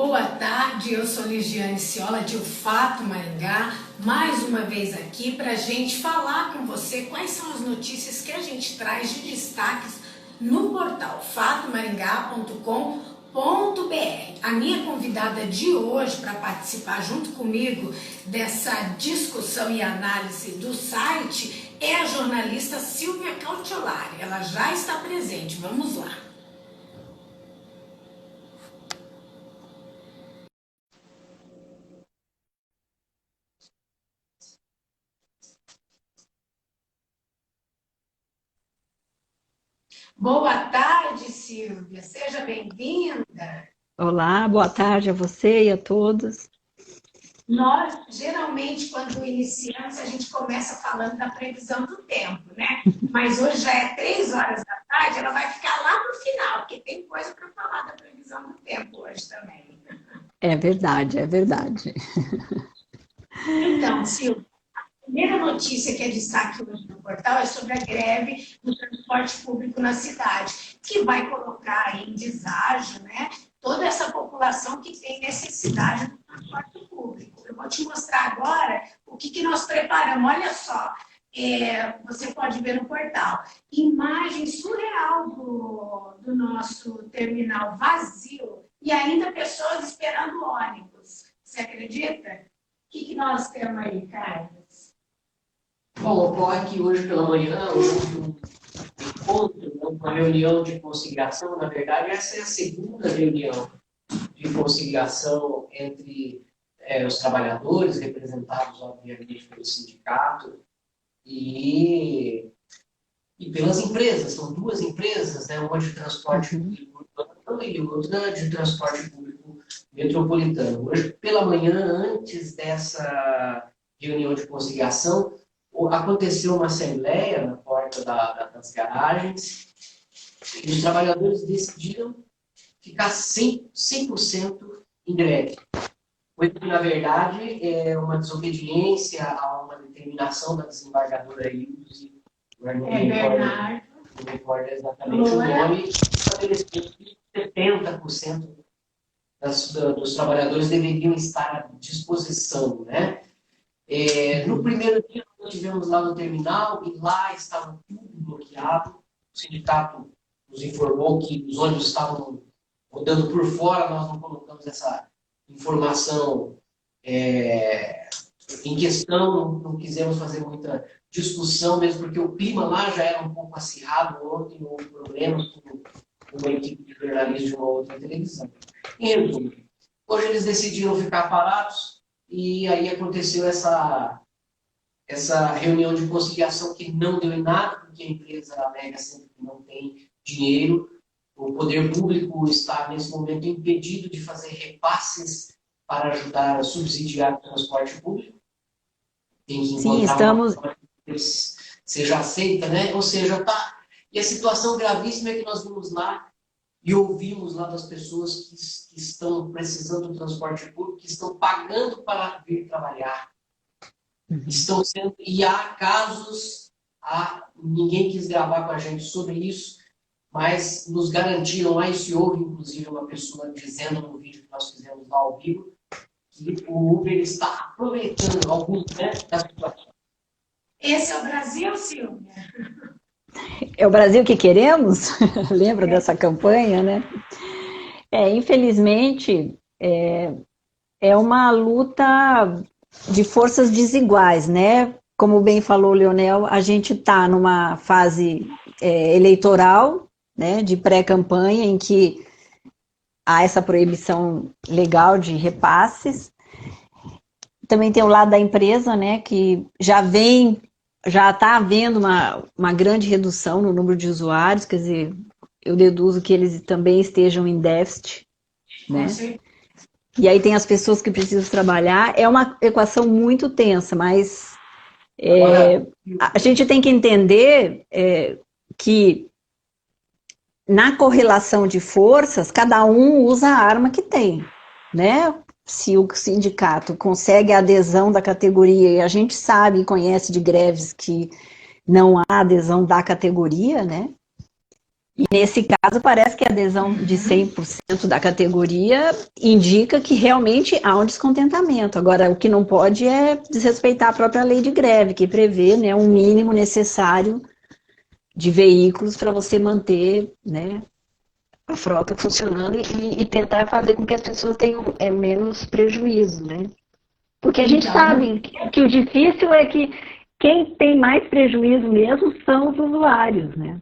Boa tarde, eu sou Ligiane Ciola de O Fato Maringá, mais uma vez aqui para a gente falar com você quais são as notícias que a gente traz de destaques no portal fatomaringá.com.br. A minha convidada de hoje para participar junto comigo dessa discussão e análise do site é a jornalista Silvia Cautiolari. Ela já está presente, vamos lá. Boa tarde, Silvia. Seja bem-vinda. Olá, boa tarde a você e a todos. Nós, geralmente, quando iniciamos, a gente começa falando da previsão do tempo, né? Mas hoje já é 3 horas da tarde, ela vai ficar lá no final, porque tem coisa para falar da previsão do tempo hoje também. É verdade, é verdade. Então, Silvia, a primeira notícia que é destaque hoje no portal é sobre a greve do transporte público na cidade, que vai colocar em deságio, né, toda essa população que tem necessidade do transporte público. Eu vou te mostrar agora o que nós preparamos. Olha só, você pode ver no portal. Imagem surreal do nosso terminal vazio e ainda pessoas esperando ônibus. Você acredita? O que nós temos aí, Carlos? Bom, ocorre que hoje pela manhã houve um encontro, uma reunião de conciliação. Na verdade, essa é a segunda reunião de conciliação entre os trabalhadores, representados, obviamente, pelo sindicato, e pelas empresas. São duas empresas, né? Uma de transporte público urbano e outra de transporte público metropolitano. Hoje pela manhã, antes dessa reunião de conciliação, aconteceu uma assembleia na porta das garagens e os trabalhadores decidiram ficar 100% em greve. Foi, na verdade, uma desobediência a uma determinação da desembargadora Ildos, não me recordo exatamente o nome, estabeleceu que 70% dos trabalhadores deveriam estar à disposição, né? No primeiro dia, nós estivemos lá no terminal e lá estava tudo bloqueado. O sindicato nos informou que os ônibus estavam rodando por fora, nós não colocamos essa informação em questão, não quisemos fazer muita discussão, mesmo porque o clima lá já era um pouco acirrado. Ontem houve problemas com uma equipe de jornalistas de uma outra televisão. Em resumo, hoje eles decidiram ficar parados. E aí aconteceu essa reunião de conciliação que não deu em nada, porque a empresa alega sempre que não tem dinheiro. O poder público está, nesse momento, impedido de fazer repasses para ajudar a subsidiar o transporte público. Tem que encontrar uma forma que seja aceita, né? Ou seja, tá. E a situação gravíssima é que nós vimos lá e ouvimos lá das pessoas que estão precisando do transporte público, que estão pagando para vir trabalhar. Estão sendo, e há casos, ninguém quis gravar com a gente sobre isso, mas nos garantiram lá, e se houve inclusive uma pessoa dizendo no vídeo que nós fizemos lá ao vivo, que o Uber está aproveitando alguns da situação. Esse é o Brasil, Silvia? É o Brasil que queremos? Lembra dessa campanha, né? Infelizmente, é uma luta de forças desiguais, né? Como bem falou o Leonel, a gente está numa fase eleitoral, né, de pré-campanha, em que há essa proibição legal de repasses. Também tem o lado da empresa, né, que já está havendo uma grande redução no número de usuários, quer dizer, eu deduzo que eles também estejam em déficit, né? E aí tem as pessoas que precisam trabalhar. É uma equação muito tensa, mas a gente tem que entender que na correlação de forças, cada um usa a arma que tem, né? Se o sindicato consegue a adesão da categoria, e a gente sabe e conhece de greves que não há adesão da categoria, né? E nesse caso, parece que a adesão de 100% da categoria indica que realmente há um descontentamento. Agora, o que não pode é desrespeitar a própria lei de greve, que prevê, né, um mínimo necessário de veículos para você manter, né, a frota funcionando e tentar fazer com que as pessoas tenham menos prejuízo, né? Porque a gente sabe que o difícil é que quem tem mais prejuízo mesmo são os usuários, né?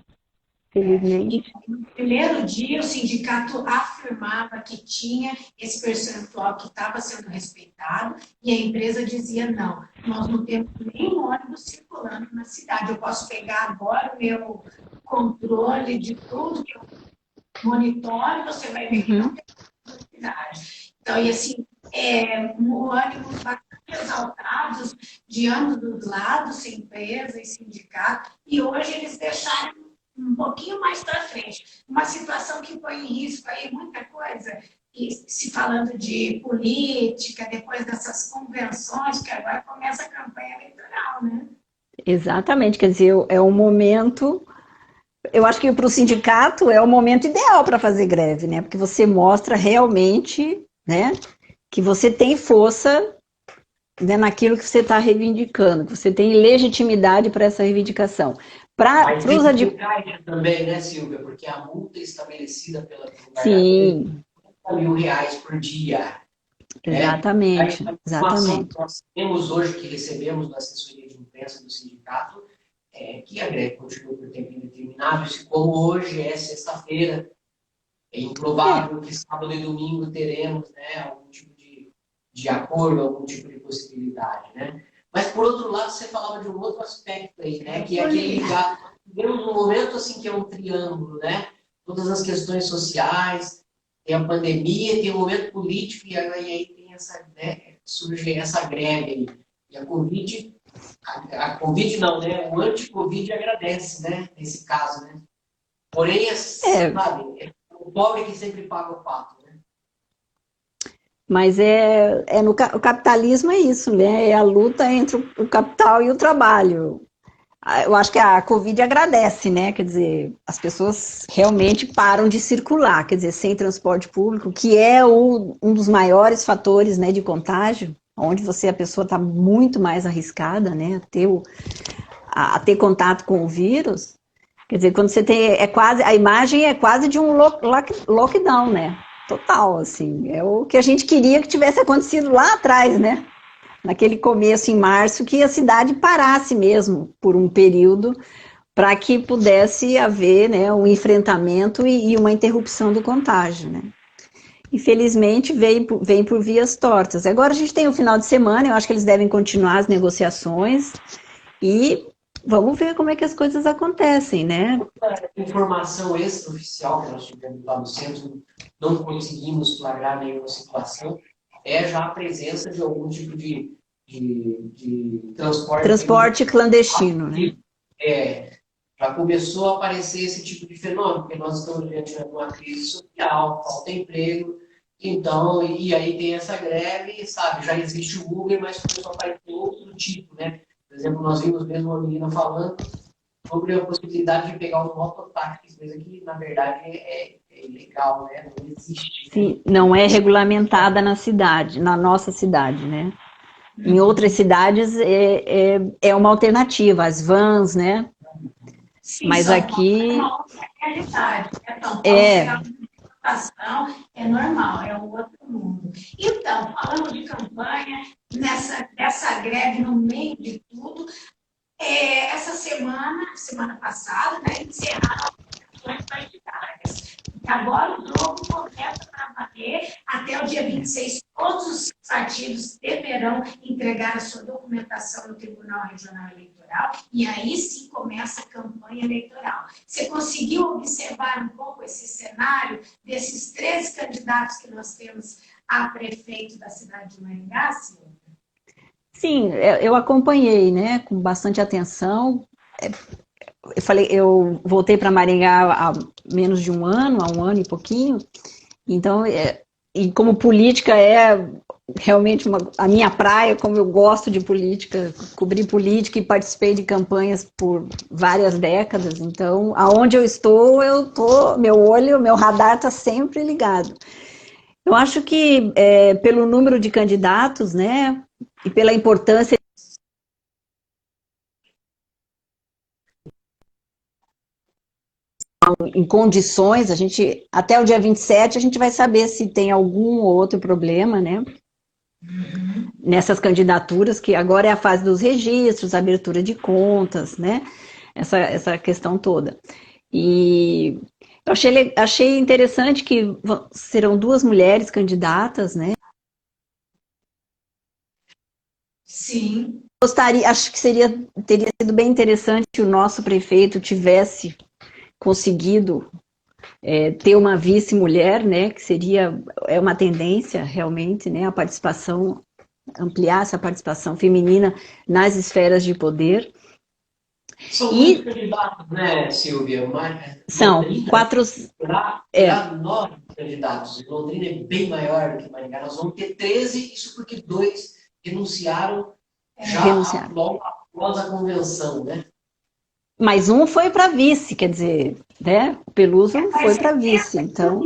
Felizmente. No primeiro dia, o sindicato afirmava que tinha esse percentual que estava sendo respeitado e a empresa dizia, não, nós não temos nenhum ônibus circulando na cidade. Eu posso pegar agora o meu controle de tudo que eu monitoro, você vai ver que não tem na cidade. Então, e assim, ânimos bastante exaltados de ambos os lados, empresa e sindicato, e hoje eles deixaram um pouquinho mais para frente. Uma situação que põe em risco aí muita coisa, e se falando de política, depois dessas convenções, que agora começa a campanha eleitoral, né? Exatamente, quer dizer, é um momento. Eu acho que para o sindicato é o momento ideal para fazer greve, né? Porque você mostra realmente, né, que você tem força, né, naquilo que você está reivindicando, que você tem legitimidade para essa reivindicação. Mas tem que também, né, Silvia? Porque a multa estabelecida pela Sim. é R$30.000 por dia. Exatamente. Né? A exatamente. Que nós temos hoje, que recebemos da assessoria de imprensa do sindicato, é que a greve continua por tempo indeterminado. E como hoje é sexta-feira, é improvável que sábado e domingo teremos, né, algum tipo de acordo, algum tipo de possibilidade, né? Mas, por outro lado, você falava de um outro aspecto aí, né? Que é aquele ligado. Vivemos um momento assim que é um triângulo, né? Todas as questões sociais, tem a pandemia, tem o momento político, e aí tem essa, né, surge essa greve aí. E a Covid, a Covid não, né? O anti-Covid agradece, né? Nesse caso, né? Porém, sabe, é o pobre que sempre paga o pato, né? Mas o capitalismo é isso, né? É a luta entre o capital e o trabalho. Eu acho que a Covid agradece, né? Quer dizer, as pessoas realmente param de circular, quer dizer, sem transporte público, que é um dos maiores fatores, né, de contágio, onde a pessoa está muito mais arriscada, né, a ter contato com o vírus. Quer dizer, quando você tem, a imagem é quase de um lockdown, né? Total, assim, é o que a gente queria que tivesse acontecido lá atrás, né? Naquele começo, em março, que a cidade parasse mesmo por um período para que pudesse haver, né, um enfrentamento e uma interrupção do contágio, né? Infelizmente, vem por vias tortas. Agora a gente tem o final de semana, eu acho que eles devem continuar as negociações e vamos ver como é que as coisas acontecem, né? Informação extraoficial que nós tivemos lá no centro, não conseguimos flagrar nenhuma situação, é já a presença de algum tipo de transporte. Transporte clandestino, né? Já começou a aparecer esse tipo de fenômeno, porque nós estamos diante de uma crise social, falta emprego, então, e aí tem essa greve, sabe, já existe o Uber, mas começou a aparecer outro tipo, né? Por exemplo, nós vimos mesmo uma menina falando sobre a possibilidade de pegar os mototáxis, coisa que, na verdade, é ilegal, né? Não existe. Sim, não é regulamentada na cidade, na nossa cidade, né? Em outras cidades é uma alternativa, as vans, né? Sim, mas aqui... É uma outra realidade. Então, é normal, é um outro mundo. Então, falando de campanha, dessa greve no meio de tudo, essa semana passada, né, encerraram as eleições partidárias. Agora o jogo começa a valer até o dia 26. Todos os partidos deverão entregar a sua documentação no Tribunal Regional Eleitoral e aí sim começa a campanha eleitoral. Você conseguiu observar um pouco esse cenário desses 13 candidatos que nós temos a prefeito da cidade de Maringá, Silvia? Sim, eu acompanhei, né, com bastante atenção. Eu voltei para Maringá há menos de um ano, há um ano e pouquinho. Então, e como política é realmente a minha praia, como eu gosto de política, cobri política e participei de campanhas por várias décadas, então aonde eu estou, meu radar está sempre ligado. Eu acho que pelo número de candidatos, né, e pela importância em condições, até o dia 27 a gente vai saber se tem algum ou outro problema, né, nessas candidaturas, que agora é a fase dos registros, abertura de contas, né, essa questão toda. E eu achei interessante que serão 2 mulheres candidatas, né. Sim. Acho que teria sido bem interessante se o nosso prefeito tivesse conseguido ter uma vice-mulher, né, que é uma tendência realmente, né, ampliar essa participação feminina nas esferas de poder. São muitos candidatos, né, Silvia? São Londrina, 4... Terá 9 candidatos. Londrina é bem maior do que Maringá. Nós vamos ter 13, isso porque 2 renunciaram logo após a convenção, né? Mas um foi para vice, quer dizer, né? O Peluso foi para vice, então.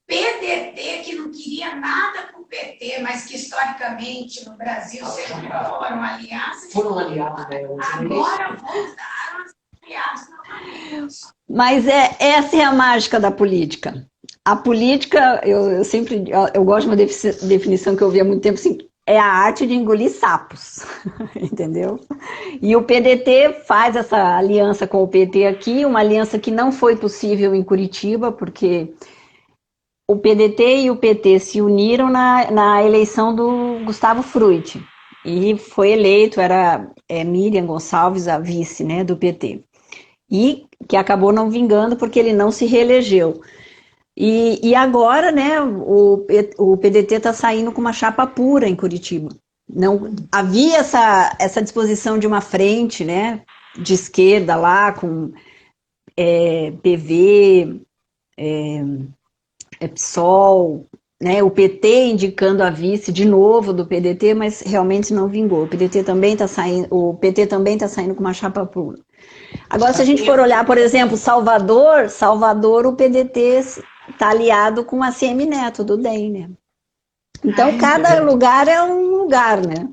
PDT, que não queria nada com o PT, mas que historicamente no Brasil sempre foram alianças. Foram aliados, né? Agora voltaram a ser aliados novamente. Mas essa é a mágica da política. A política, eu gosto de uma definição que eu ouvi há muito tempo, assim, é a arte de engolir sapos, entendeu? E o PDT faz essa aliança com o PT aqui, uma aliança que não foi possível em Curitiba, porque o PDT e o PT se uniram na eleição do Gustavo Fruit, e foi eleito, era Miriam Gonçalves, a vice, né, do PT, e que acabou não vingando porque ele não se reelegeu. E agora, né, o PDT está saindo com uma chapa pura em Curitiba. Não havia essa disposição de uma frente, né, de esquerda lá, com PV, PSOL, né, o PT indicando a vice de novo do PDT, mas realmente não vingou. O PT também está saindo com uma chapa pura. Agora, se a gente for olhar, por exemplo, Salvador, o PDT está aliado com a CM Neto, do DEM, né? Então, cada lugar é um lugar, né?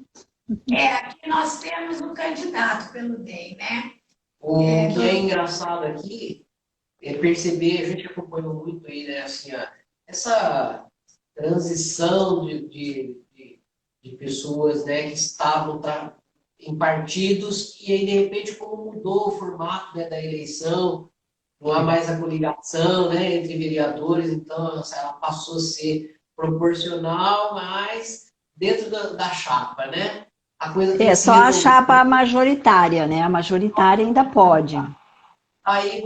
Aqui nós temos um candidato pelo DEM, né? O que é engraçado aqui é perceber, a gente acompanhou muito aí, né, assim, essa transição de pessoas, né, que estavam em partidos, e aí, de repente, como mudou o formato, né, da eleição, não há mais a coligação, né, entre vereadores, então ela passou a ser proporcional, mas dentro da chapa, né? A coisa só a chapa majoritária, né? A majoritária ainda pode. Aí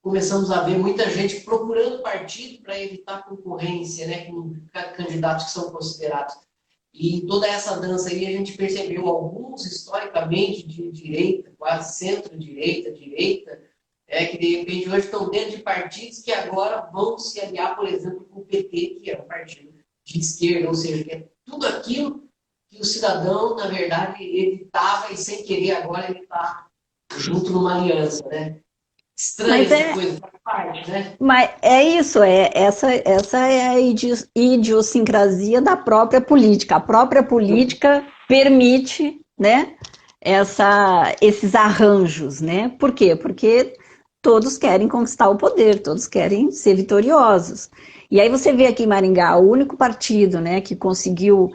começamos a ver muita gente procurando partido para evitar concorrência, né, com candidatos que são considerados. E em toda essa dança aí a gente percebeu alguns historicamente de direita, quase centro-direita, que de repente hoje estão dentro de partidos que agora vão se aliar, por exemplo, com o PT, que é um partido de esquerda, ou seja, que é tudo aquilo que o cidadão, na verdade, evitava e sem querer agora ele está junto numa aliança, né? Estranha essa coisa, faz parte, né? Mas é isso, essa é a idiosincrasia da própria política. A própria política permite, né, esses arranjos, né? Por quê? Porque todos querem conquistar o poder, todos querem ser vitoriosos. E aí você vê aqui em Maringá, o único partido, né, que conseguiu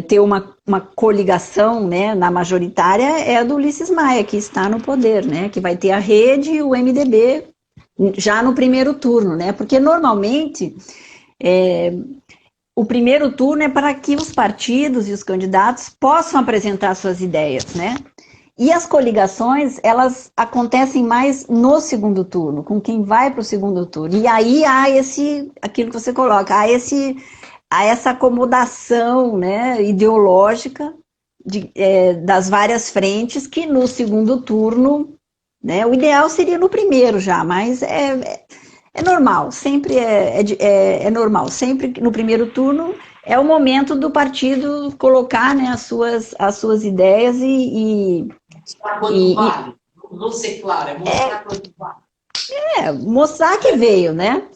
ter uma coligação, né, na majoritária é a do Ulisses Maia, que está no poder, né, que vai ter a Rede e o MDB já no primeiro turno, né, porque normalmente o primeiro turno é para que os partidos e os candidatos possam apresentar suas ideias, né, e as coligações, elas acontecem mais no segundo turno, com quem vai para o segundo turno, e aí há aquilo que você coloca, há essa acomodação, né, ideológica das várias frentes, que no segundo turno, né, o ideal seria no primeiro já, mas É normal, sempre é normal. Sempre no primeiro turno é o momento do partido colocar, né, as suas ideias Mostrar quanto vale. Não ser claro, é mostrar quanto vale. mostrar que veio, né?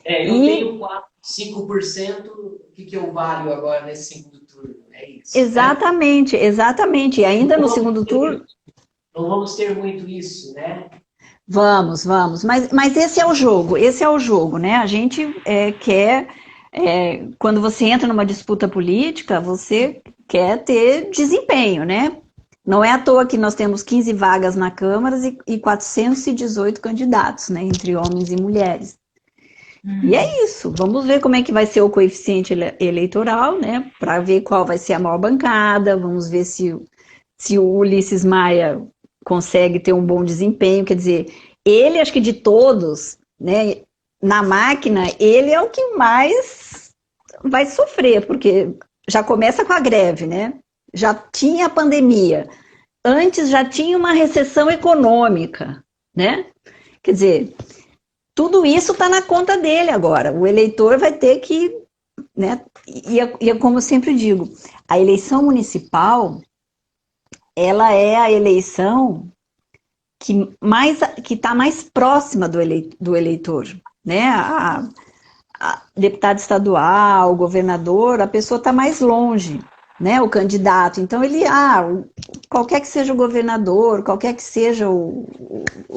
Eu tenho 4, 5%, o que eu valho agora nesse segundo turno? É isso. Exatamente, né? exatamente. E ainda no segundo turno. Não vamos ter muito isso, né? Vamos. Mas esse é o jogo, né? A gente quer, quando você entra numa disputa política, você quer ter desempenho, né? Não é à toa que nós temos 15 vagas na Câmara e 418 candidatos, né? Entre homens e mulheres. E é isso. Vamos ver como é que vai ser o coeficiente eleitoral, né? Para ver qual vai ser a maior bancada. Vamos ver se o Ulisses Maia consegue ter um bom desempenho, quer dizer, ele, acho que de todos, né, na máquina, ele é o que mais vai sofrer, porque já começa com a greve, né? Já tinha a pandemia, antes já tinha uma recessão econômica, né? Quer dizer, tudo isso está na conta dele agora. O eleitor vai ter que, né? E é como eu sempre digo, a eleição municipal ela é a eleição que está mais próxima do eleitor, né? A deputado estadual, governador, a pessoa está mais longe, né? O candidato. Então qualquer que seja o governador, qualquer que seja o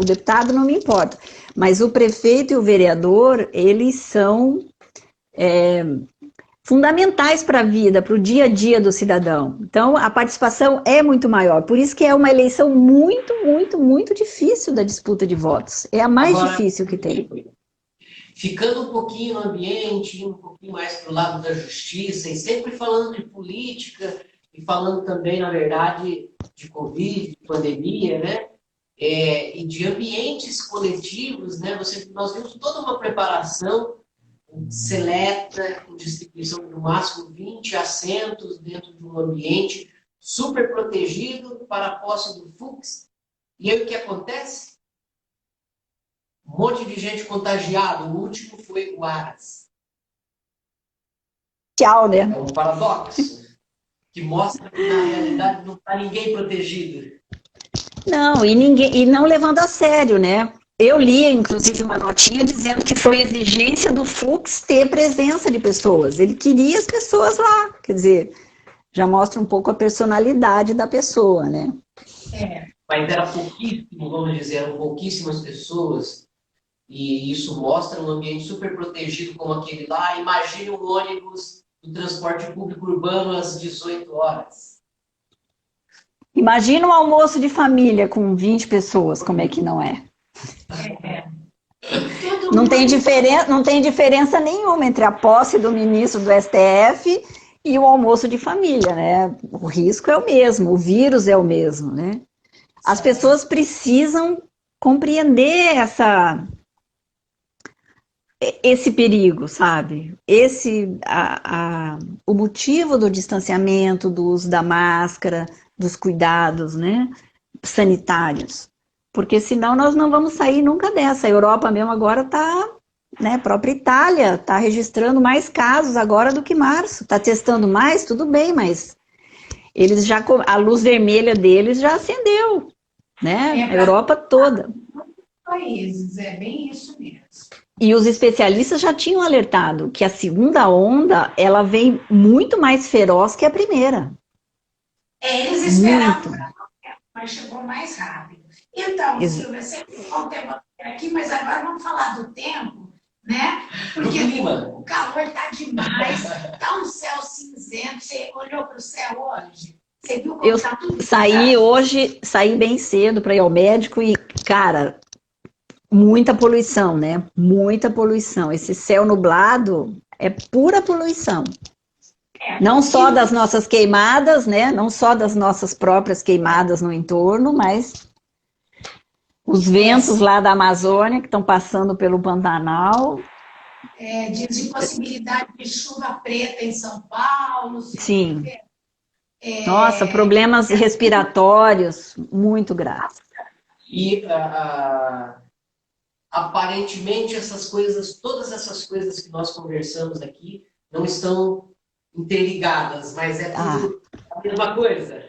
deputado, não me importa. Mas o prefeito e o vereador, eles são fundamentais para a vida, para o dia a dia do cidadão. Então, a participação é muito maior. Por isso que é uma eleição muito, muito, muito difícil da disputa de votos. É a mais difícil que tem. Ficando um pouquinho no ambiente, um pouquinho mais para o lado da justiça, e sempre falando de política, e falando também, na verdade, de Covid, de pandemia, né? E de ambientes coletivos, né? Nós vimos toda uma preparação seleta, com distribuição de no máximo 20 assentos dentro de um ambiente super protegido para a posse do Fux. E aí o que acontece? Um monte de gente contagiada. O último foi o Aras. Tchau, né? É um paradoxo que mostra que na realidade não está ninguém protegido. Não, e não levando a sério, né? Eu li, inclusive, uma notinha dizendo que foi exigência do Fux ter presença de pessoas. Ele queria as pessoas lá. Quer dizer, já mostra um pouco a personalidade da pessoa, né? Mas era pouquíssimo, vamos dizer, eram pouquíssimas pessoas. E isso mostra um ambiente super protegido como aquele lá. Imagine um ônibus do transporte público urbano às 18 horas. Imagina um almoço de família com 20 pessoas, como é que não é? Não tem diferença nenhuma entre a posse do ministro do STF e o almoço de família, né? O risco é o mesmo, o vírus é o mesmo, né? As pessoas precisam compreender esse perigo, sabe? O motivo do distanciamento, do uso da máscara, dos cuidados, né, sanitários. Porque senão nós não vamos sair nunca dessa. A Europa mesmo agora está, né, a própria Itália está registrando mais casos agora do que março. Está testando mais, tudo bem, mas a luz vermelha deles já acendeu, né? A Europa toda. Países, é bem isso mesmo. E os especialistas já tinham alertado que a segunda onda, ela vem muito mais feroz que a primeira. Eles esperavam, mas chegou mais rápido. Então, Silvia, sempre bom ter você aqui, mas agora vamos falar do tempo, né? Porque o calor está demais, está um céu cinzento. Você olhou para o céu hoje? Você viu como está tudo? Saí bem cedo para ir ao médico e, cara, muita poluição, né? Muita poluição. Esse céu nublado é pura poluição. Não só das nossas queimadas, né? Não só das nossas próprias queimadas no entorno, mas os ventos lá da Amazônia que estão passando pelo Pantanal. De possibilidade de chuva preta em São Paulo. Sim. Nossa, problemas respiratórios muito graves. E aparentemente essas coisas, todas essas coisas que nós conversamos aqui, não estão interligadas, mas é tudo a mesma coisa,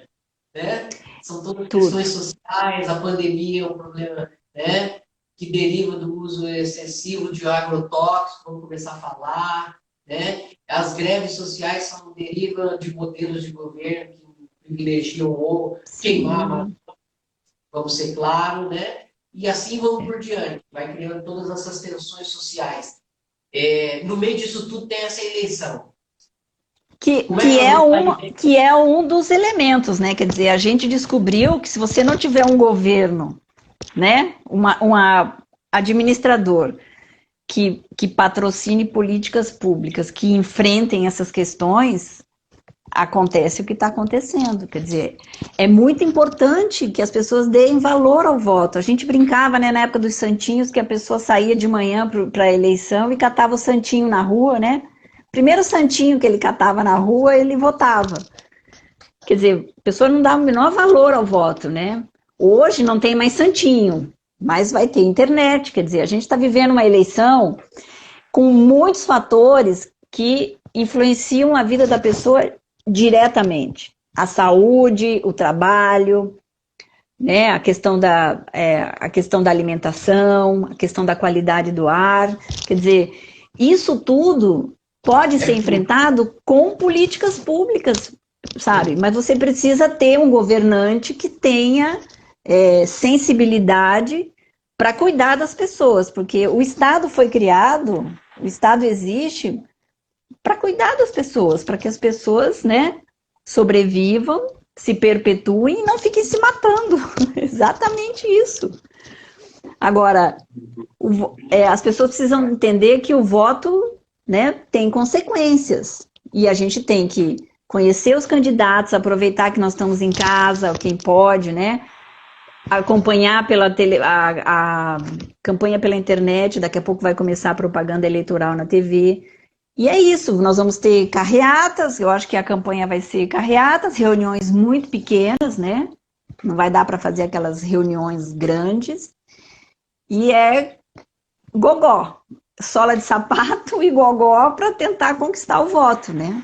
né? São todas questões sociais, a pandemia é um problema, né, que deriva do uso excessivo de agrotóxicos, vamos começar a falar, né? As greves sociais são deriva de modelos de governo que privilegiam ou queimar, vamos ser claros, né? E assim vamos por diante, vai criando todas essas tensões sociais. No meio disso tudo tem essa eleição. Que é um dos elementos, né? Quer dizer, a gente descobriu que se você não tiver um governo, né, um administrador que patrocine políticas públicas, que enfrentem essas questões, acontece o que está acontecendo. Quer dizer, é muito importante que as pessoas deem valor ao voto. A gente brincava, né, na época dos santinhos, que a pessoa saía de manhã para a eleição e catava o santinho na rua, né? Primeiro santinho que ele catava na rua, ele votava. Quer dizer, a pessoa não dá o menor valor ao voto, né? Hoje não tem mais santinho, mas vai ter internet. Quer dizer, a gente está vivendo uma eleição com muitos fatores que influenciam a vida da pessoa diretamente. A saúde, o trabalho, né? A questão da alimentação, a questão da qualidade do ar. Quer dizer, isso tudo pode ser enfrentado com políticas públicas, sabe? Mas você precisa ter um governante que tenha sensibilidade para cuidar das pessoas, porque o Estado foi criado, o Estado existe para cuidar das pessoas, para que as pessoas, né, sobrevivam, se perpetuem e não fiquem se matando. Exatamente isso. Agora, as pessoas precisam entender que o voto, né, tem consequências. E a gente tem que conhecer os candidatos, aproveitar que nós estamos em casa, quem pode, né, acompanhar a campanha pela internet, daqui a pouco vai começar a propaganda eleitoral na TV. E é isso, nós vamos ter carreatas, eu acho que a campanha vai ser carreatas, reuniões muito pequenas, né, não vai dar para fazer aquelas reuniões grandes, e é gogó. Sola de sapato e gogó para tentar conquistar o voto, né?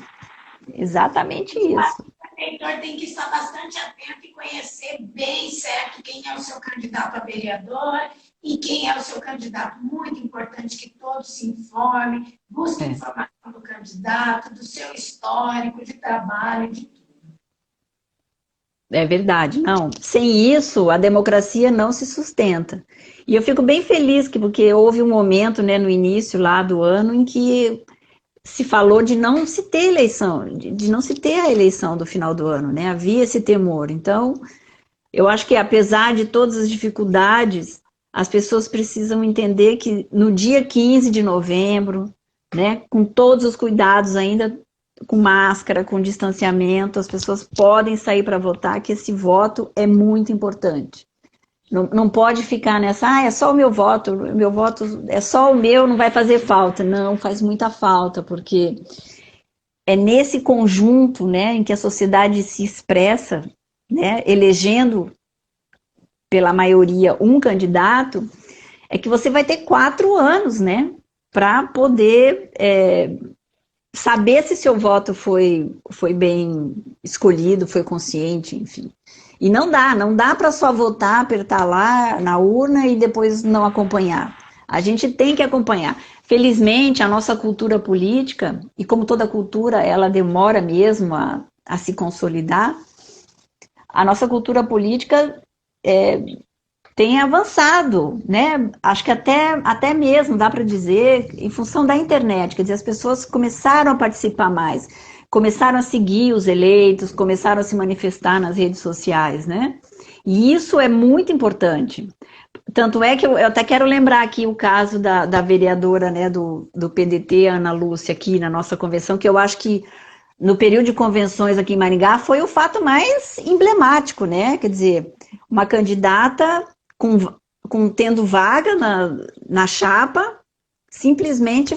Exatamente isso. O eleitor tem que estar bastante atento e conhecer bem certo quem é o seu candidato a vereador e quem é o seu candidato. Muito importante que todos se informem, busquem informação do candidato, do seu histórico de trabalho, de tudo. É verdade, não. Sem isso, a democracia não se sustenta. E eu fico bem feliz porque houve um momento, né, no início lá do ano em que se falou de não se ter eleição, de não se ter a eleição do final do ano, né? Havia esse temor. Então, eu acho que apesar de todas as dificuldades, as pessoas precisam entender que no dia 15 de novembro, né, com todos os cuidados ainda, com máscara, com distanciamento, as pessoas podem sair para votar, que esse voto é muito importante. Não pode ficar nessa, é só o meu voto é só o meu, não vai fazer falta. Não, faz muita falta, porque é nesse conjunto, né, em que a sociedade se expressa, né, elegendo pela maioria um candidato, é que você vai ter 4 anos, né, para poder saber se seu voto foi bem escolhido, foi consciente, enfim. E não dá para só votar, apertar lá na urna e depois não acompanhar. A gente tem que acompanhar. Felizmente, a nossa cultura política, e como toda cultura, ela demora mesmo a se consolidar, a nossa cultura política tem avançado, né? Acho que até mesmo, dá para dizer, em função da internet, quer dizer, as pessoas começaram a participar mais, começaram a seguir os eleitos, começaram a se manifestar nas redes sociais, né? E isso é muito importante. Tanto é que eu até quero lembrar aqui o caso da vereadora, né, do PDT, Ana Lúcia, aqui na nossa convenção, que eu acho que no período de convenções aqui em Maringá foi o fato mais emblemático, né? Quer dizer, uma candidata tendo vaga na chapa, simplesmente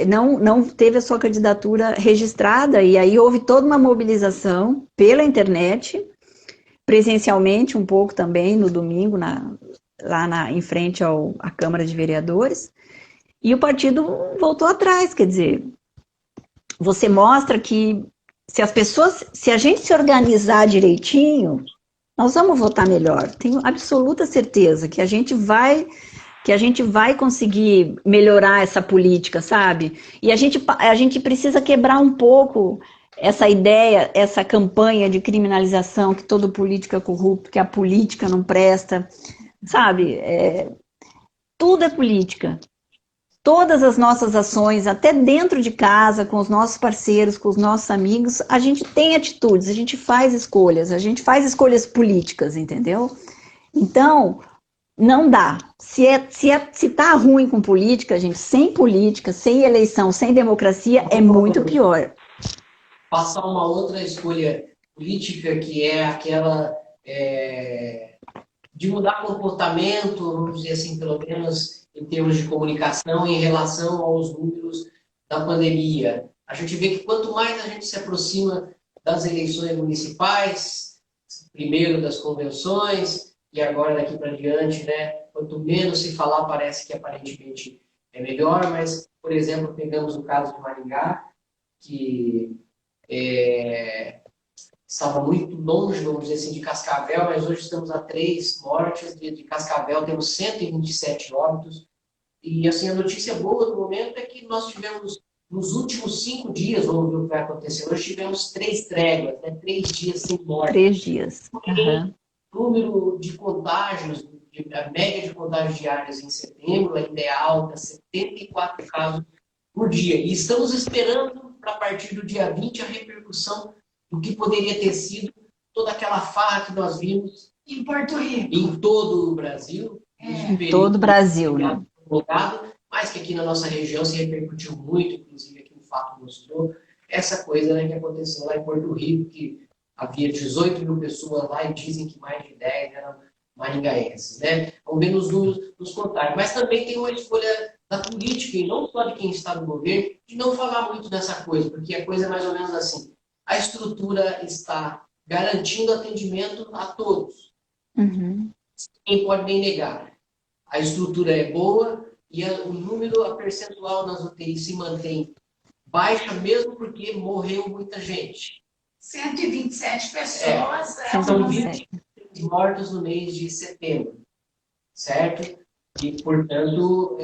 não teve a sua candidatura registrada, e aí houve toda uma mobilização pela internet, presencialmente um pouco também, no domingo, em frente à Câmara de Vereadores, e o partido voltou atrás, quer dizer, você mostra que se a gente se organizar direitinho, nós vamos votar melhor. Tenho absoluta certeza que a gente vai conseguir melhorar essa política, sabe? E a gente precisa quebrar um pouco essa ideia, essa campanha de criminalização, que todo político é corrupto, que a política não presta, sabe? Tudo é política. Todas as nossas ações, até dentro de casa, com os nossos parceiros, com os nossos amigos, a gente tem atitudes, a gente faz escolhas políticas, entendeu? Então, não dá. Se tá ruim com política, gente, sem política, sem eleição, sem democracia, é muito pior. Passar uma outra escolha política, que é aquela de mudar comportamento, vamos dizer assim, pelo menos em termos de comunicação, em relação aos números da pandemia. A gente vê que quanto mais a gente se aproxima das eleições municipais, primeiro das convenções, e agora daqui para diante, né, quanto menos se falar, parece que aparentemente é melhor, mas, por exemplo, pegamos o caso de Maringá, que estava muito longe, vamos dizer assim, de Cascavel, mas hoje estamos a 3 mortes, de Cascavel temos 127 óbitos, e assim, a notícia boa do momento é que nós tivemos, nos últimos 5 dias, vamos ver o que vai acontecer hoje, tivemos 3 tréguas, né, 3 dias sem morte. 3 dias. Uhum. O número de contágios, a média de contágios diários em setembro ainda é alta, 74 casos por dia. E estamos esperando, para a partir do dia 20, a repercussão do que poderia ter sido toda aquela farra que nós vimos em Porto Rico, em todo o Brasil. Em todo o Brasil, né? Mas que aqui na nossa região se repercutiu muito, inclusive aqui o fato mostrou essa coisa, né, que aconteceu lá em Porto Rico, que havia 18 mil pessoas lá e dizem que mais de 10 eram maringaenses, né? Vamos ver nos números, nos contágios. Mas também tem uma escolha da política, e não só de quem está no governo, de não falar muito dessa coisa, porque a coisa é mais ou menos assim. A estrutura está garantindo atendimento a todos. Uhum. Ninguém pode nem negar. A estrutura é boa e o número, a percentual nas UTIs se mantém baixa, mesmo porque morreu muita gente. 127 pessoas. São 20 mortos no mês de setembro, certo? E, portanto,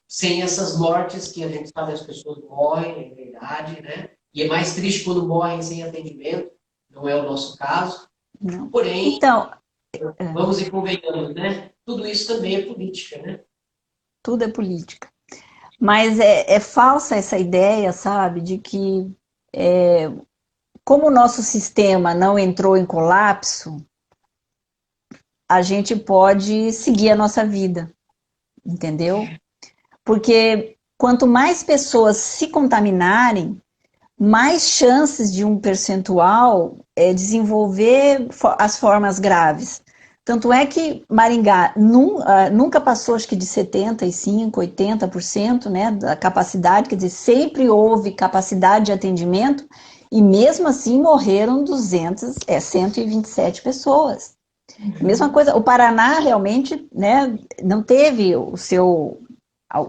sem essas mortes, que a gente sabe as pessoas morrem, é verdade, né? E é mais triste quando morrem sem atendimento, não é o nosso caso. Não. Porém, então, vamos e convenhamos, né? Tudo isso também é política, né? Tudo é política. Mas é falsa essa ideia, sabe, de que como o nosso sistema não entrou em colapso, a gente pode seguir a nossa vida, entendeu? Porque quanto mais pessoas se contaminarem, mais chances de um percentual desenvolver as formas graves. Tanto é que Maringá nunca passou, acho que de 75%, 80%, né, da capacidade, quer dizer, sempre houve capacidade de atendimento, e mesmo assim morreram 127 pessoas. Mesma coisa, o Paraná realmente, né, não teve o seu,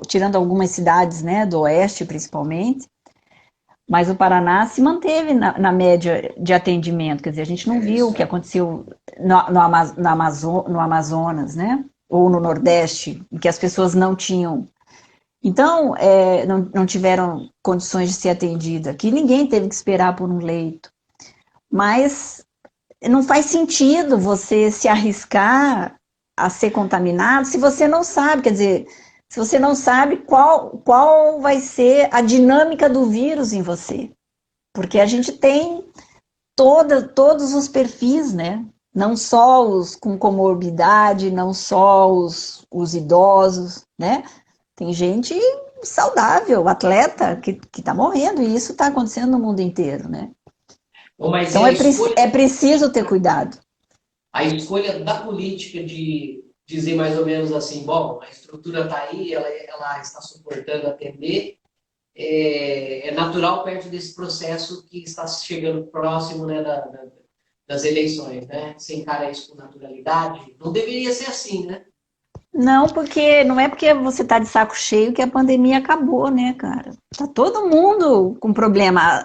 tirando algumas cidades, né, do oeste principalmente, mas o Paraná se manteve na média de atendimento, quer dizer, a gente não viu o que aconteceu no Amazonas, né? Ou no Nordeste, em que as pessoas não tinham. Então, não tiveram condições de ser atendida. Aqui ninguém teve que esperar por um leito. Mas não faz sentido você se arriscar a ser contaminado se você não sabe, quer dizer, se você não sabe qual vai ser a dinâmica do vírus em você. Porque a gente tem todos os perfis, né? Não só os com comorbidade, não só os idosos, né? Tem gente saudável, atleta, que está morrendo, e isso está acontecendo no mundo inteiro, né? Bom, mas então é preciso ter cuidado. A escolha da política de dizer mais ou menos assim, bom, a estrutura está aí, ela está suportando atender, é natural perto desse processo que está chegando próximo, né, das eleições, né? Você encara isso com naturalidade? Não deveria ser assim, né? Não, porque não é porque você tá de saco cheio que a pandemia acabou, né, cara? Tá todo mundo com problema.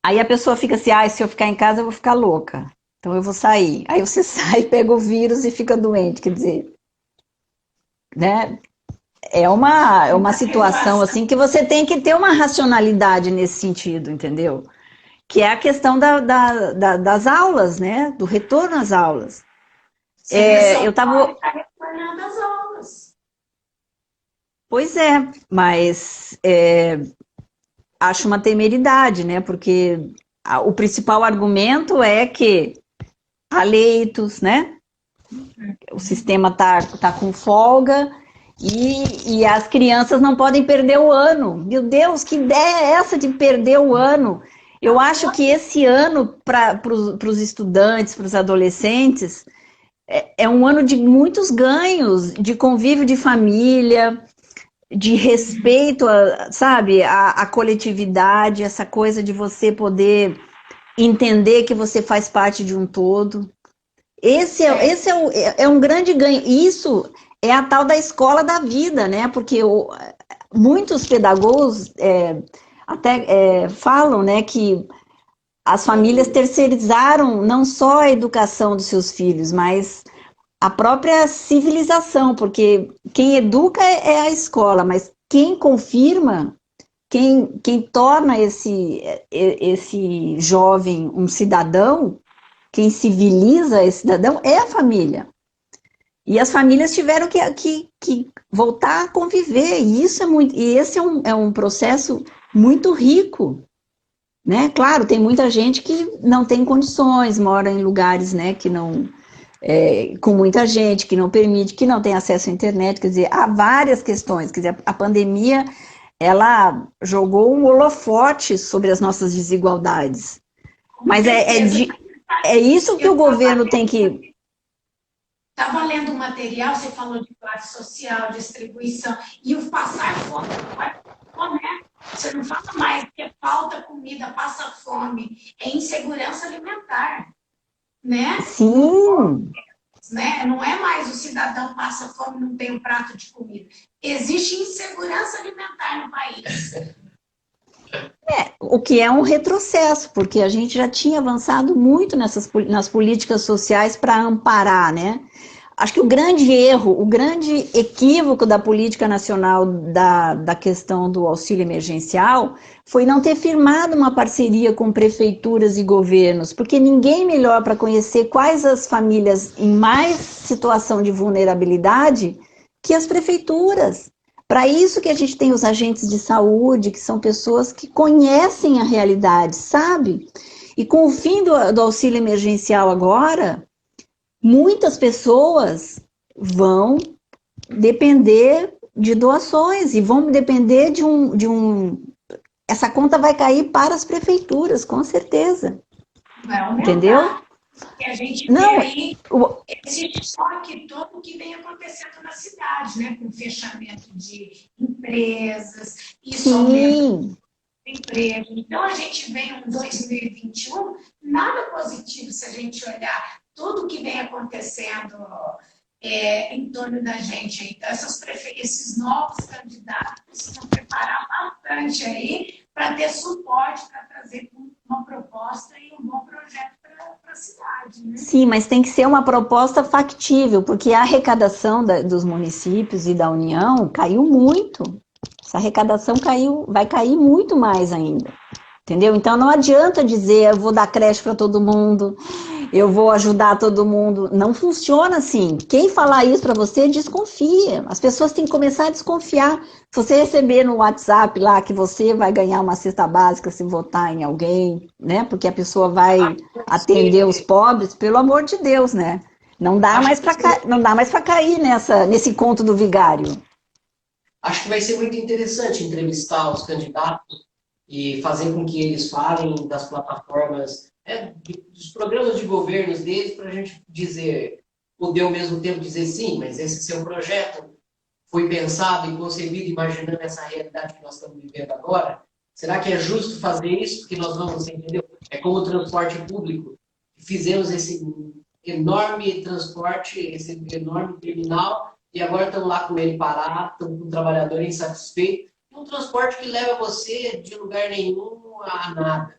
Aí a pessoa fica assim, se eu ficar em casa eu vou ficar louca. Então eu vou sair. Aí você sai, pega o vírus e fica doente. Quer dizer, né? É uma situação assim que você tem que ter uma racionalidade nesse sentido, entendeu? Que é a questão das aulas, né? Do retorno às aulas. Eu tava. Está retornando às aulas. Pois é, mas acho uma temeridade, né? Porque o principal argumento é que há leitos, né? O sistema tá com folga e as crianças não podem perder o ano. Meu Deus, que ideia é essa de perder o ano? Eu acho que esse ano, para os estudantes, para os adolescentes, é um ano de muitos ganhos, de convívio de família, de respeito, sabe, a coletividade, essa coisa de você poder entender que você faz parte de um todo. Esse é um grande ganho. Isso é a tal da escola da vida, né? Porque muitos pedagogos até falam, né, que as famílias terceirizaram não só a educação dos seus filhos, mas a própria civilização, porque quem educa é a escola, mas quem confirma, quem torna esse jovem um cidadão, quem civiliza esse cidadão é a família. E as famílias tiveram que voltar a conviver, e esse é um processo muito rico, né? Claro, tem muita gente que não tem condições, mora em lugares, né, que não com muita gente, que não permite, que não tem acesso à internet, quer dizer, há várias questões, quer dizer, a pandemia, ela jogou um holofote sobre as nossas desigualdades, mas é isso que o governo tem que... Estava lendo um material, você falou de classe social, distribuição, e o passar fome, né? Você não fala mais que falta comida, passa fome, é insegurança alimentar, né? Sim. Né? Não é mais o cidadão passa fome, não tem um prato de comida. Existe insegurança alimentar no país. O que é um retrocesso, porque a gente já tinha avançado muito nas políticas sociais para amparar, né? Acho que o grande erro, o grande equívoco da política nacional da questão do auxílio emergencial foi não ter firmado uma parceria com prefeituras e governos, porque ninguém melhor para conhecer quais as famílias em mais situação de vulnerabilidade que as prefeituras. Para isso que a gente tem os agentes de saúde, que são pessoas que conhecem a realidade, sabe? E com o fim do auxílio emergencial agora, muitas pessoas vão depender de doações e vão depender de essa conta vai cair para as prefeituras, com certeza. Vai aumentar. Entendeu? E a gente vê aí esse choque todo que vem acontecendo na cidade, né? Com fechamento de empresas, isso aumenta o emprego. Então, a gente vê um 2021 nada positivo se a gente olhar tudo que vem acontecendo em torno da gente. Então, esses novos candidatos precisam preparar bastante aí para ter suporte, para trazer uma proposta e um bom projeto para a cidade. Né? Sim, mas tem que ser uma proposta factível, porque a arrecadação dos municípios e da União caiu muito. Essa arrecadação vai cair muito mais ainda. Entendeu? Então não adianta dizer eu vou dar creche para todo mundo, eu vou ajudar todo mundo. Não funciona assim. Quem falar isso para você, desconfia. As pessoas têm que começar a desconfiar. Se você receber no WhatsApp lá que você vai ganhar uma cesta básica se votar em alguém, né? Porque a pessoa vai atender os pobres, pelo amor de Deus, né? Não dá mais para cair nesse conto do vigário. Acho que vai ser muito interessante entrevistar os candidatos e fazer com que eles falem das plataformas, dos programas de governos deles, para a gente poder ao mesmo tempo dizer sim, mas esse seu projeto foi pensado e concebido imaginando essa realidade que nós estamos vivendo agora. Será que é justo fazer isso? Porque nós vamos, entendeu? É como o transporte público. Fizemos esse enorme transporte, esse enorme terminal, e agora estamos lá com ele parado, estamos com o trabalhador insatisfeito. É um transporte que leva você de lugar nenhum a nada.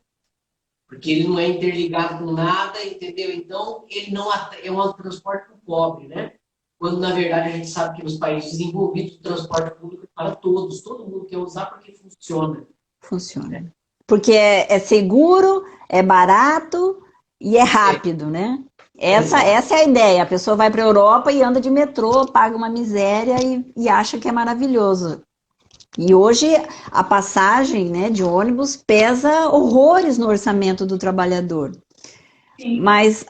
Porque ele não é interligado com nada, entendeu? Então, ele não é um transporte para o pobre, né? Quando, na verdade, a gente sabe que nos países desenvolvidos o transporte público é para todos. Todo mundo quer usar porque funciona. Funciona. Porque é seguro, é barato e é rápido, né? Essa é a ideia. A pessoa vai para a Europa e anda de metrô, paga uma miséria e acha que é maravilhoso. E hoje a passagem, né, de ônibus pesa horrores no orçamento do trabalhador. Sim. Mas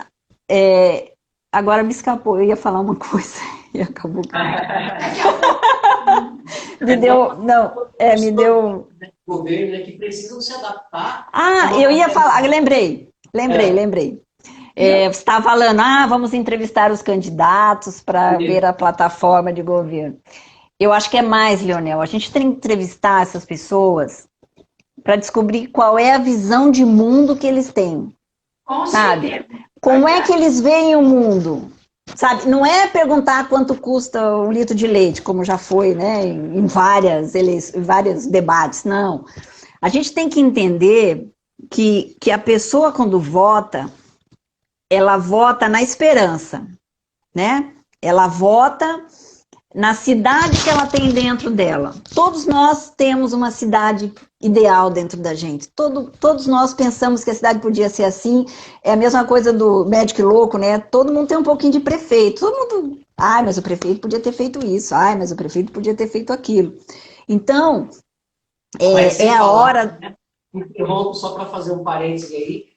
agora me escapou, eu ia falar uma coisa e acabou. Me deu. Governo, né, que precisam se adaptar. Eu ia falar, lembrei. Você estava falando, vamos entrevistar os candidatos para ver a plataforma de governo. Eu acho que é mais, Leonel. A gente tem que entrevistar essas pessoas para descobrir qual é a visão de mundo que eles têm. Sabe? Como é que eles veem o mundo? Sabe? Não é perguntar quanto custa um litro de leite, como já foi, né, em vários debates. Não. A gente tem que entender que a pessoa, quando vota, ela vota na esperança, né? Ela vota na cidade que ela tem dentro dela. Todos nós temos uma cidade ideal dentro da gente. Todos nós pensamos que a cidade podia ser assim. É a mesma coisa do médico louco, né? Todo mundo tem um pouquinho de prefeito. Todo mundo... mas o prefeito podia ter feito isso. Mas o prefeito podia ter feito aquilo. Então, é a hora... Eu só para fazer um parênteses aí,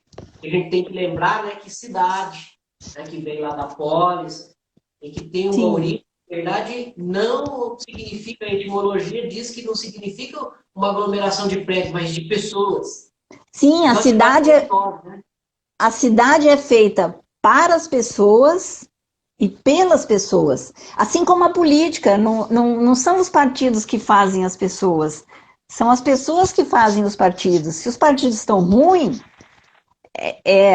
a gente tem que lembrar, né, que cidade, né, que vem lá da polis, e que tem uma origem. Na verdade, não significa, a etimologia diz que não significa uma aglomeração de prédios, mas de pessoas. Sim, a cidade é feita para as pessoas e pelas pessoas. Assim como a política, não são os partidos que fazem as pessoas, são as pessoas que fazem os partidos. Se os partidos estão ruins,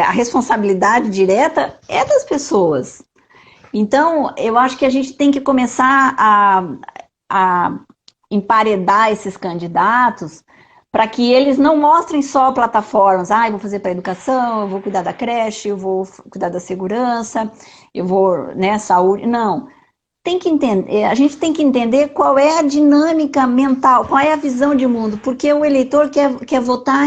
a responsabilidade direta é das pessoas. Então, eu acho que a gente tem que começar a emparedar esses candidatos para que eles não mostrem só plataformas. Eu vou fazer para a educação, eu vou cuidar da creche, eu vou cuidar da segurança, eu vou, né, saúde. Não. Tem que entender, a gente tem que entender qual é a dinâmica mental, qual é a visão de mundo, porque o eleitor quer votar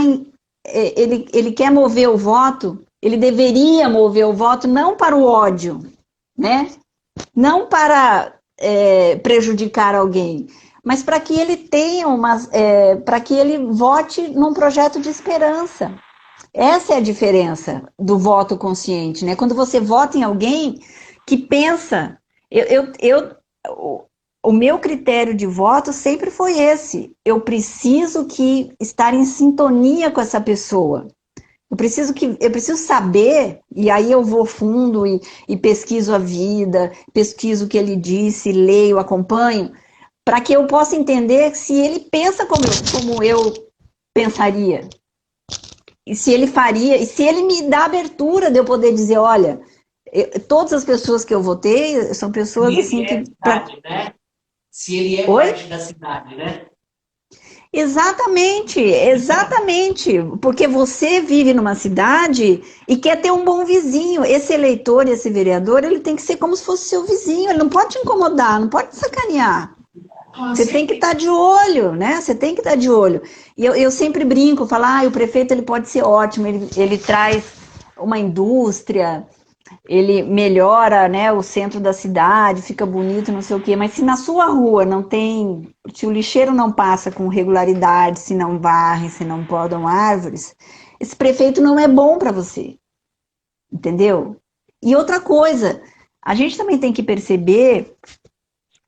ele quer mover o voto, ele deveria mover o voto não para o ódio, né? Não para prejudicar alguém, mas para que ele tenha para que ele vote num projeto de esperança. Essa é a diferença do voto consciente, né? Quando você vota em alguém que pensa, o meu critério de voto sempre foi esse. Eu preciso estar em sintonia com essa pessoa. Eu preciso saber, e aí eu vou fundo e pesquiso a vida, pesquiso o que ele disse, leio, acompanho, para que eu possa entender se ele pensa como eu pensaria. E se ele faria, e se ele me dá abertura de eu poder dizer, olha, todas as pessoas que eu votei são pessoas assim que... cidade, né? Se ele é parte da cidade, né? Exatamente, porque você vive numa cidade e quer ter um bom vizinho. Esse eleitor, esse vereador, ele tem que ser como se fosse seu vizinho, ele não pode te incomodar, não pode te sacanear. Você tem que estar de olho, né? Você tem que estar de olho. E eu sempre brinco, falo, o prefeito ele pode ser ótimo, ele traz uma indústria, ele melhora, né, o centro da cidade, fica bonito, não sei o quê, mas se na sua rua não tem, se o lixeiro não passa com regularidade, se não varre, se não podam árvores, esse prefeito não é bom para você, entendeu? E outra coisa, a gente também tem que perceber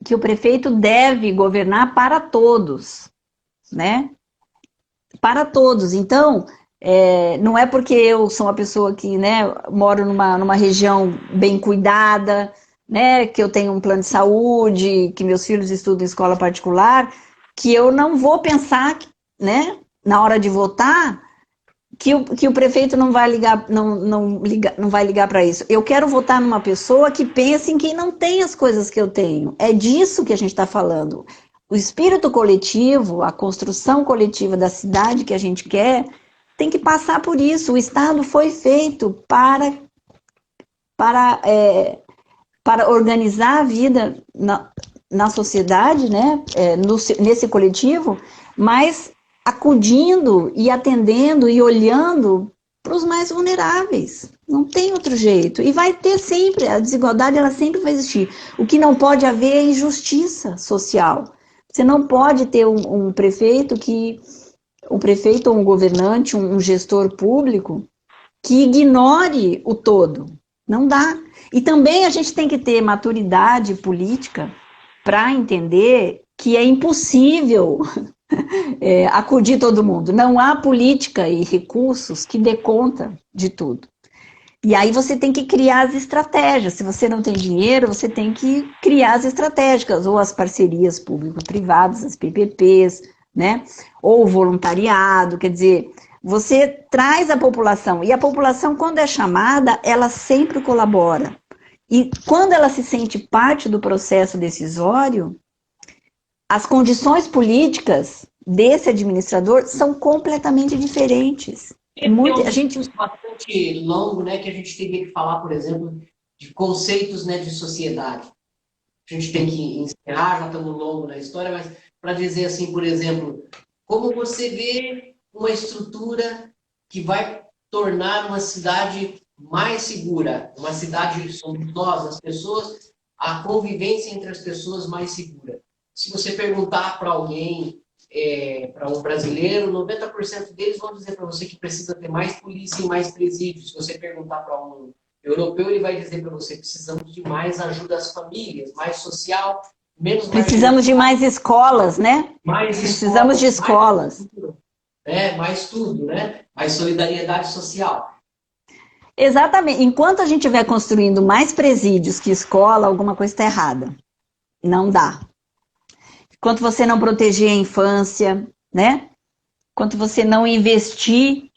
que o prefeito deve governar para todos, né? Para todos, então... não é porque eu sou uma pessoa que, né, moro numa região bem cuidada, né, que eu tenho um plano de saúde, que meus filhos estudam em escola particular, que eu não vou pensar, né, na hora de votar, que o prefeito não vai ligar para isso. Eu quero votar numa pessoa que pense em quem não tem as coisas que eu tenho. É disso que a gente está falando. O espírito coletivo, a construção coletiva da cidade que a gente quer, tem que passar por isso. O Estado foi feito para organizar a vida na sociedade, né? Nesse coletivo, mas acudindo e atendendo e olhando para os mais vulneráveis. Não tem outro jeito. E vai ter sempre, a desigualdade ela sempre vai existir. O que não pode haver é injustiça social. Você não pode ter um prefeito ou um governante, um gestor público que ignore o todo. Não dá. E também a gente tem que ter maturidade política para entender que é impossível acudir todo mundo. Não há política e recursos que dê conta de tudo. E aí você tem que criar as estratégias. Se você não tem dinheiro, você tem que criar as estratégias, ou as parcerias público-privadas, as PPPs, né? Ou o voluntariado, quer dizer, você traz a população, e a população, quando é chamada, ela sempre colabora. E quando ela se sente parte do processo decisório, as condições políticas desse administrador são completamente diferentes. A gente bastante longo, né, que a gente teria que falar, por exemplo, de conceitos, né, de sociedade. A gente tem que encerrar, já estamos longo na história, mas para dizer assim, por exemplo, como você vê uma estrutura que vai tornar uma cidade mais segura, uma cidade, somos nós, as pessoas, a convivência entre as pessoas mais segura. Se você perguntar para alguém, para um brasileiro, 90% deles vão dizer para você que precisa ter mais polícia e mais presídios. Se você perguntar para um europeu, ele vai dizer para você que precisamos de mais ajuda às famílias, mais social, menos... Precisamos de mais escolas, né? Precisamos de escolas. Mais tudo, né? Mais solidariedade social. Exatamente. Enquanto a gente estiver construindo mais presídios que escola, alguma coisa está errada. Não dá. Enquanto você não proteger a infância, né? Enquanto você não investir,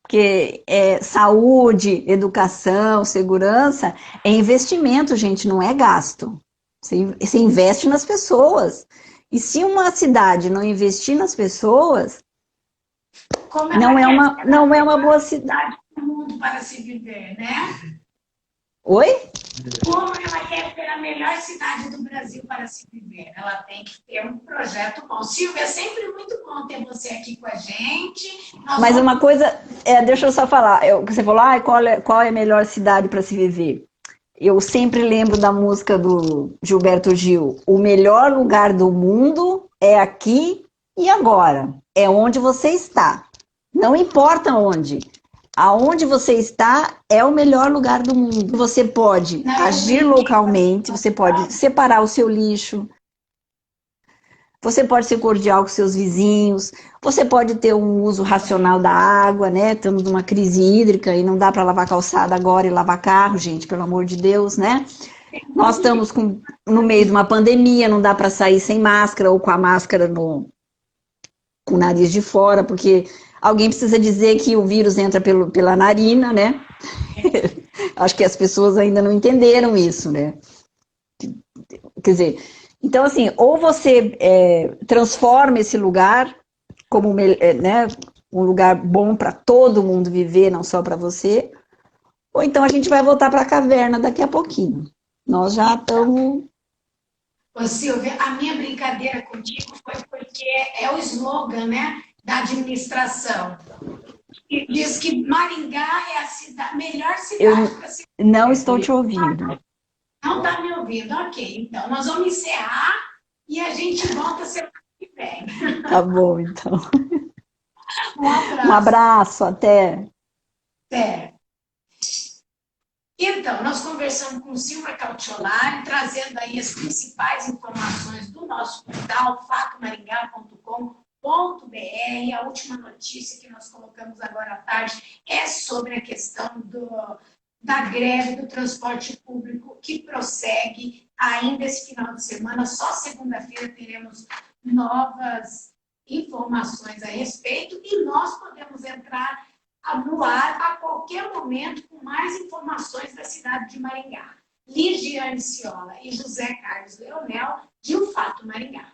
porque saúde, educação, segurança, é investimento, gente, não é gasto. Você investe nas pessoas. E se uma cidade não investir nas pessoas, não é uma boa cidade do mundo para se viver, né? Oi? Como ela quer ter a melhor cidade do Brasil para se viver? Ela tem que ter um projeto bom. Silvia, é sempre muito bom ter você aqui com a gente. Mas uma coisa, deixa eu só falar. Você falou, qual é a melhor cidade para se viver? Eu sempre lembro da música do Gilberto Gil. O melhor lugar do mundo é aqui e agora. É onde você está. Não importa onde. Aonde você está é o melhor lugar do mundo. Você pode agir localmente, você pode separar o seu lixo, você pode ser cordial com seus vizinhos, você pode ter um uso racional da água, né? Estamos numa crise hídrica e não dá para lavar calçada agora e lavar carro, gente, pelo amor de Deus, né? Nós estamos no meio de uma pandemia, não dá para sair sem máscara ou com a máscara com o nariz de fora, porque alguém precisa dizer que o vírus entra pela narina, né? Acho que as pessoas ainda não entenderam isso, né? Quer dizer, então assim, ou você transforma esse lugar como um lugar bom para todo mundo viver, não só para você, ou então a gente vai voltar para a caverna daqui a pouquinho. Nós já estamos... Ô, Silvia, a minha brincadeira contigo foi porque é o slogan, né, da administração. E diz que Maringá é a melhor cidade para se... Não estou te ouvindo. Não está me ouvindo? Ok, então nós vamos encerrar e a gente volta semana que vem. Tá bom, então. Um abraço. Um abraço, até. Até. Então, nós conversamos com Silvia Cautiolari, trazendo aí as principais informações do nosso portal, fatomaringá.com.br. A última notícia que nós colocamos agora à tarde é sobre a questão da greve do transporte público que prossegue ainda esse final de semana. Só segunda-feira teremos novas informações a respeito e nós podemos entrar no ar a qualquer momento com mais informações da cidade de Maringá. Ligiane Ciola e José Carlos Leonel, de O Fato Maringá.